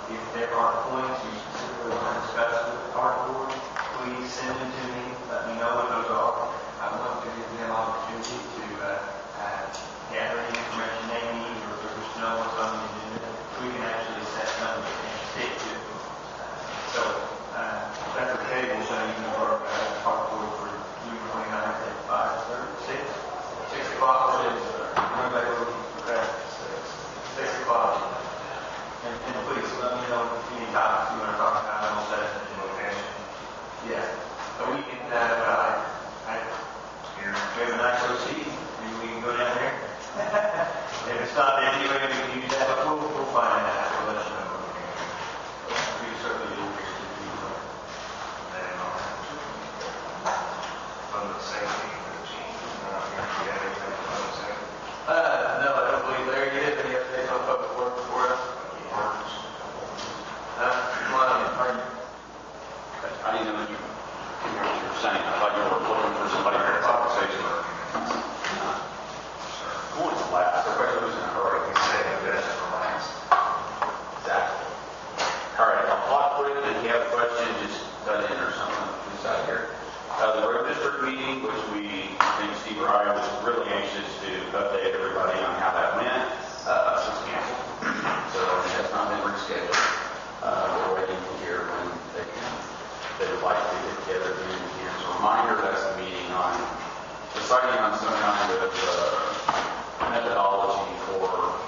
If there are points you specifically want to discuss with the park board, please send them to me. Let me know what those are. I would love to give them an opportunity to gather the information they need, or if they wish to know what's on the agenda, we can actually set numbers and stick to them. So, if that's okay, we'll show you our park board for June 29th at 5:36. 6 o'clock, or is everybody okay? 6 o'clock. And please let me know any topics you want to talk about, and I'll set it in the location. Yeah. So we can, we have a nice little seat. Maybe we can go down there. If it's not there anyway, we can use that, but we'll find that out. We'll let you know. We can certainly do it From the 17th to the 15th. No, I don't believe Larry did. Any updates on public work for us? I didn't know what you were saying. I thought you were looking for somebody for a conversation. Going to last. Everybody was in a hurry. We say the best for last. Exactly. All right, I'll talk quick. If you have a question, just cut in or something. This out here. The road district meeting, which I think Steve Ryan was really anxious to update everybody on how that went, was canceled. So it has not been rescheduled. We're waiting to hear when they would like to get together again. As a reminder, that's the meeting on deciding on some kind of methodology for,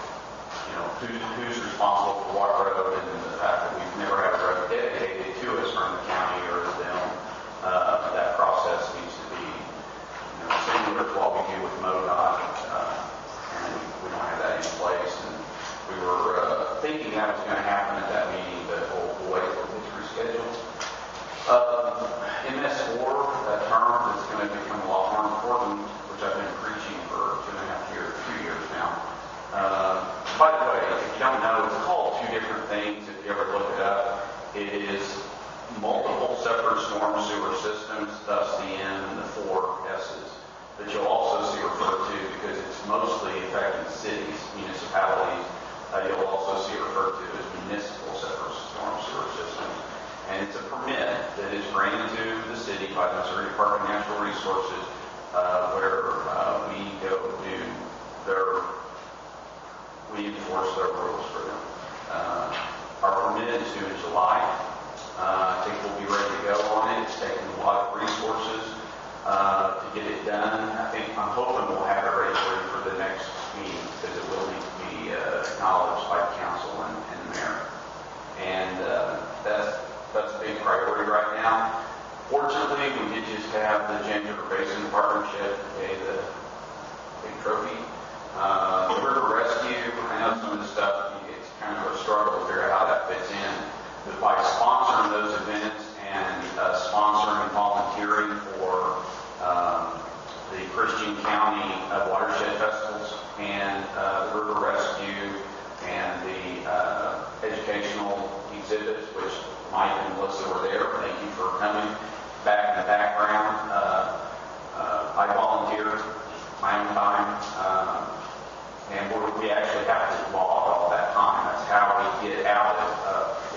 who's responsible for what road, and the fact that we've never had a road dedicated to us from the county or them. That process needs to be similar to what we do with MoDOT, and we don't have that in place. And we were thinking that was going to happen at that meeting, but we'll wait for it to reschedule. MS4, that term that's going to become a lot more important, which I've been preaching for 2 years now. By the way, if you don't know, it's called two different things. If you ever look it up, it is multiple separate storm sewer systems, thus the M and the 4 S's, that you'll also see referred to because it's mostly affecting cities, municipalities. You'll also see referred to as municipal separate storm sewer systems. And it's a permit that is granted to the city by the Missouri Department of Natural Resources, where we enforce their rules for them. Our permit is due in July. I think we'll be ready to go on it. It's taken a lot of resources to get it done. I'm hoping we'll have it ready for the next meeting because it will need to be acknowledged by the council and the mayor. And that's a big priority right now. Fortunately, we did just have the James River Basin Partnership pay the big trophy. The River Rescue, I know some of the stuff, it's kind of a struggle to figure out how that fits in. But by sponsoring those events and sponsoring and volunteering for the Christian County Watershed Festivals and the River Rescue and the educational exhibits, which Mike and Melissa were there. Thank you for coming. Back in the background, I volunteered my own time, and we actually have to log all that time. That's how we get out of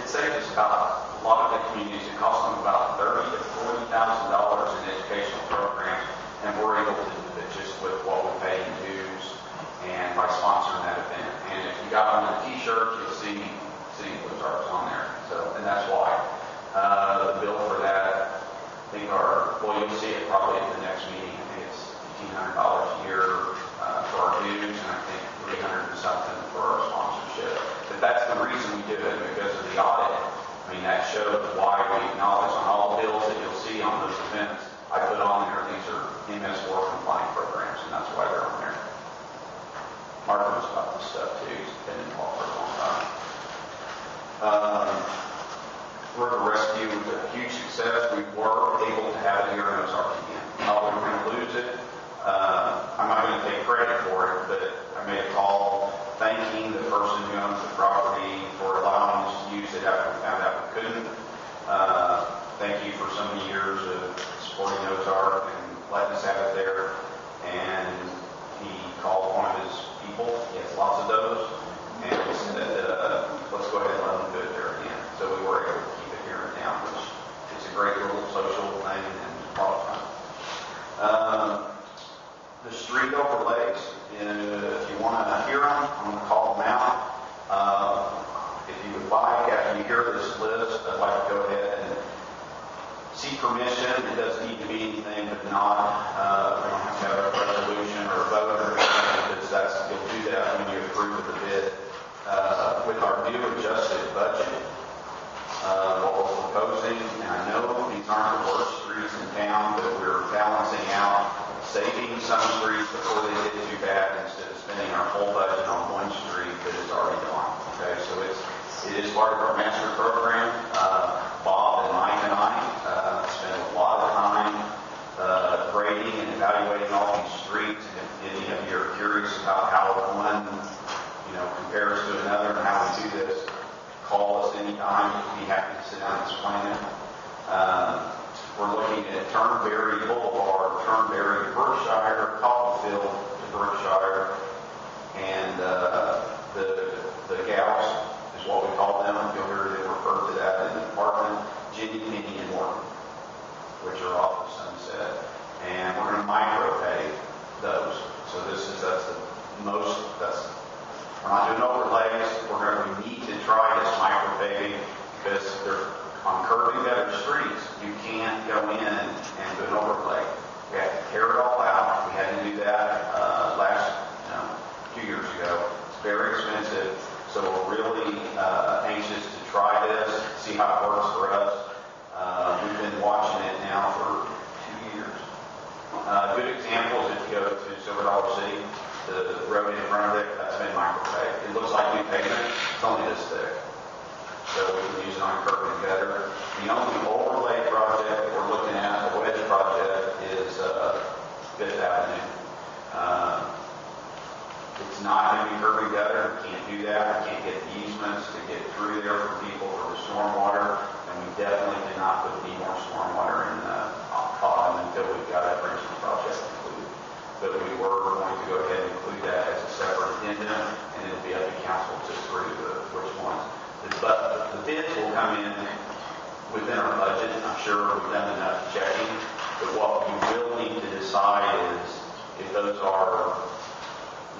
it saves us about, a lot of the communities, it costs them about $30,000 to $40,000 in educational programs, and we're able to do it just with what we pay in dues and by sponsoring that event. And if you got on the t-shirt, you'll see City of Ozarks on there. So, and that's why. The bill for that, you'll see it probably at the next meeting. I think it's $1,500 a year for our dues, and I think $300 and something for our sponsorship. But that's the reason we do it, because of the audit. I mean, that shows why we acknowledge on all the bills that you'll see on those events. I put on there, these are MS4 compliant programs, and that's why they're on there. Mark knows about this stuff too. He's been involved for a long time. River Rescue was a huge success. We were able to have it here in Ozarks again. We're going to lose it. I'm not going to take credit for it, but I made a call thanking the person who owns the property for allowing us to use it after we found out we couldn't. Thank you for so many years of supporting Ozark and letting us have it there. And he called one of his people. He has lots of those. And he said, let's go ahead and let them do it there. some streets before they get too bad instead of spending our whole budget on one street that is already gone. Okay, so it is part of our master program. Bob and Mike and I spend a lot of time grading and evaluating all these streets. And if any of you are curious about how one, compares to another and how we do this, call us anytime. We'd be happy to sit down and explain it. We're looking at Turnberry Boulevard, Turnberry to Berkshire, Coffeyfield to Berkshire, and the gals is what we call them. You'll hear them refer to that in the department, Jenny, Penny, and Morton, which are off of Sunset. And we're going to micro-pave those. So we're not doing overlays. We need to try this micro-paving because they're on curving gutter streets. You can't go in and do an overlay. We have to tear it all out. We had to do that a few years ago. It's very expensive. So we're really anxious to try this, see how it works for us. We've been watching it now for 2 years. Good example is if you go to Silver Dollar City, the road in front of it, that's been micropaved. It looks like new pavement, it's only this thick. So we can use it on curb and gutter. The only overlay project that we're looking at, the wedge project, is Fifth Avenue. It's not going to be curb and gutter. We can't do that. We can't get the easements to get through there for people for the stormwater. And we definitely cannot put any more stormwater in Autumn until we've got that bridging project included. But we were going to go ahead and include that as a separate addendum, and it'll be up to council to approve which ones. But the bids will come in within our budget. I'm sure we've done enough checking. But what we will need to decide is if those are,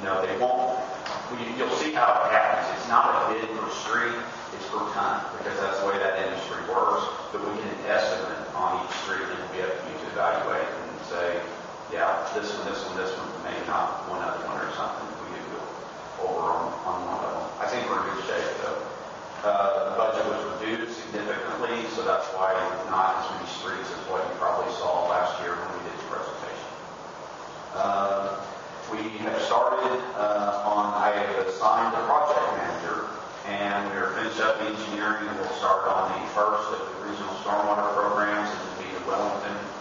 they won't, you'll see how it happens. It's not a bid per street, it's per ton, because that's the way that industry works. But we can estimate on each street, and it'll be up to you to evaluate and say, yeah, this one, maybe not one other one or something. We could go over on one of them. I think we're in good shape, though. The budget was reduced significantly, so that's why not as many streets as what you probably saw last year when we did the presentation. We have started I have assigned a project manager, and we're finished up the engineering, and we'll start on the first of the regional stormwater